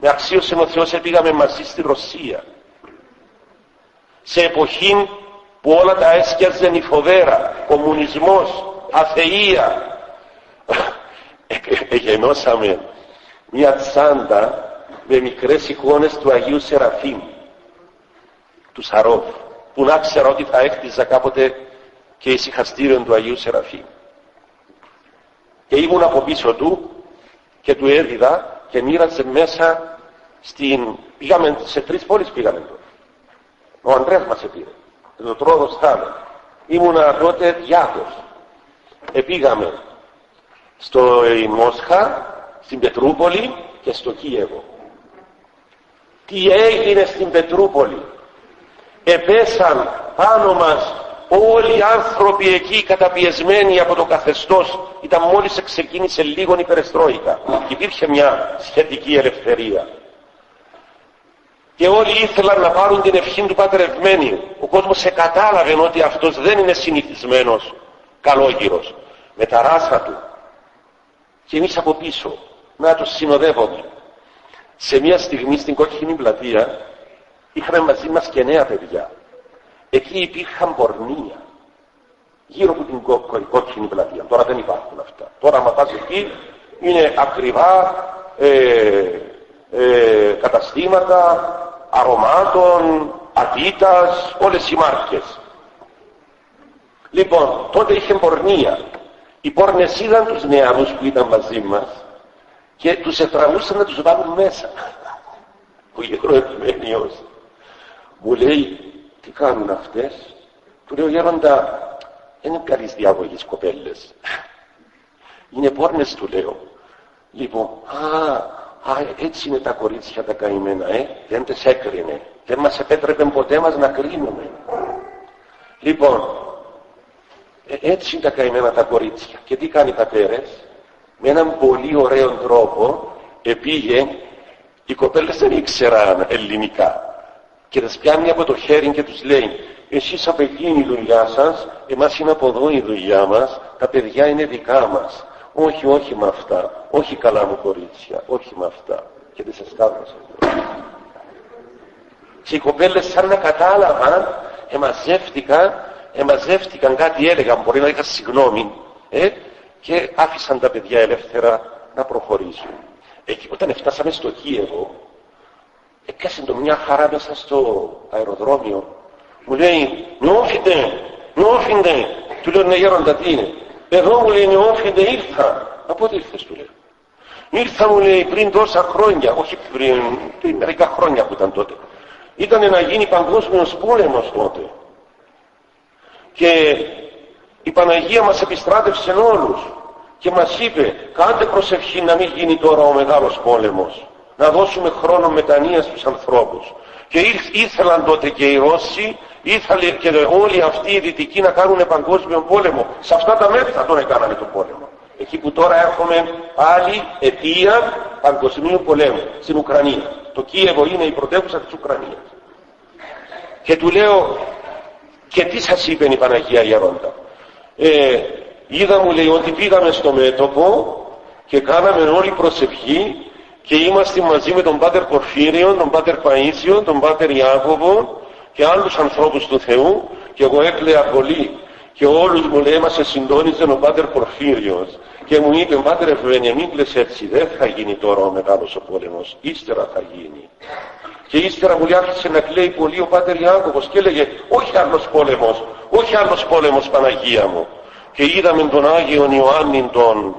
με αξίωσε ο Θεός, πήγαμε μαζί στη Ρωσία, σε εποχή που όλα τα έσκιαζε η φοβέρα, κομμουνισμός, αθεία. Εγενώσαμε μια τσάντα με μικρές εικόνες του Αγίου Σεραφείμ, του Σαρόφ, που να ξέρω ότι θα έκτιζα κάποτε και ησυχαστήριον του Αγίου Σεραφείμ. Και ήμουν από πίσω του και του έδιδα και μοίραζε μέσα πήγαμε σε 3 πόλεις πήγαμε τότε. Ο Ανδρέας μας επήρε, το Τρόδος Θάλε. Ήμουνα τότε διάδος. Πήγαμε στο Μόσχα, στην Πετρούπολη και στο Κίεβο. Τι έγινε στην Πετρούπολη? Επέσαν πάνω μας όλοι οι άνθρωποι εκεί καταπιεσμένοι από το καθεστώς. Ήταν μόλις ξεκίνησε λίγο η περεστρόικα. Υπήρχε μια σχετική ελευθερία. Και όλοι ήθελαν να πάρουν την ευχή του Πάτερ Ευμένιου. Ο κόσμος κατάλαβε ότι αυτός δεν είναι συνηθισμένος καλόγυρος. Με τα ράσα του. Και εμείς από πίσω να τους συνοδεύουμε. Σε μια στιγμή στην Κόκκινη Πλατεία είχαμε μαζί μας και νέα παιδιά. Εκεί υπήρχαν πορνεία γύρω από την Κόκκινη Πλατεία. Τώρα δεν υπάρχουν αυτά. Τώρα άμα πας εκεί είναι ακριβά καταστήματα αρωμάτων, Αντίτας, όλες οι μάρκες. Λοιπόν, τότε είχε πορνεία. Οι πόρνες είδαν τους νεαρούς που ήταν μαζί μας και τους εθραμούσαν να τους βάλουν μέσα. Ο Γερονομμένιος μου λέει, τι κάνουν αυτές? Του λέω, Γέροντα, δεν είναι καλής διάγωγης κοπέλες. Είναι πόρνες, του λέω. Λοιπόν, έτσι είναι τα κορίτσια τα καημένα, δεν τις έκρινε. Δεν μας επέτρεπε ποτέ μας να κρίνουμε. Λοιπόν, έτσι είναι τα καημένα τα κορίτσια. Και τι κάνει πατέρες? Με έναν πολύ ωραίο τρόπο επήγε, οι κοπέλες δεν ήξεραν ελληνικά. Και τις πιάνει από το χέρι και τους λέει, εσείς από εκεί είναι η δουλειά σας, εμάς είναι από εδώ η δουλειά μας, τα παιδιά είναι δικά μας. Όχι, όχι με αυτά. Όχι καλά μου κορίτσια. Όχι με αυτά. Και δεν σας κάθεσαι. Και οι κοπέλες σαν να κατάλαβαν, εμαζεύτηκαν κάτι έλεγαν, μπορεί να είχαν συγγνώμη, και άφησαν τα παιδιά ελεύθερα να προχωρήσουν. Εκεί όταν φτάσαμε στο Κίεβο, έκασε το μια χαρά μέσα στο αεροδρόμιο. Μου λέει, νιώφιντε. Του λέω, ναι Γέροντα, τι είναι? Εδώ μου λέει, νιώφιντε, ήρθα. Από ό,τι ήρθες, του λέω. Ήρθα, μου λέει, πριν τόσα χρόνια, όχι πριν μερικά χρόνια που ήταν τότε. Ήταν να γίνει παγκόσμιος πόλεμος τότε. Και η Παναγία μας επιστράτευσε όλους και μας είπε, κάντε προσευχή να μην γίνει τώρα ο μεγάλος πόλεμος. Να δώσουμε χρόνο μετανοίας στους ανθρώπους. Και ήθελαν τότε και οι Ρώσοι, ήθελαν και όλοι αυτοί οι Δυτικοί να κάνουν παγκόσμιο πόλεμο. Σε αυτά τα μέρη θα τον έκαναμε τον πόλεμο. Εκεί που τώρα έχουμε άλλη αιτία παγκοσμίου πολέμου, στην Ουκρανία. Το Κίεβο είναι η πρωτεύουσα της Ουκρανίας. Και του λέω, και τι σας είπε η Παναγία Γερόντα? Είδα, μου λέει, ότι πήγαμε στο μέτωπο και κάναμε όλη προσευχή και είμαστε μαζί με τον Πάτερ Πορφύριο, τον Πάτερ Παΐσιο, τον Πάτερ Ιάκωβο και άλλους ανθρώπους του Θεού, και εγώ έκλαια πολύ και όλους, μου λέει, μας συντόνιζε ο Πάτερ Πορφύριος και μου είπε, Πάτερ Ευμένια, μην κλαις έτσι, δεν θα γίνει τώρα ο μεγάλος ο πόλεμος, ύστερα θα γίνει. Και ύστερα μου λέει, άρχισε να κλαίει πολύ ο Πάτερ Ιάκωβος και έλεγε, όχι άλλος πόλεμος, όχι άλλος πόλεμος, Παναγία μου. Και είδαμε τον Άγιον Ιωάννη τον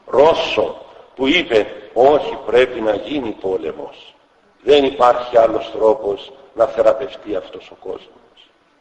Ρώσο που είπε, όχι, πρέπει να γίνει πόλεμος. Δεν υπάρχει άλλος τρόπος να θεραπευτεί αυτός ο κόσμος.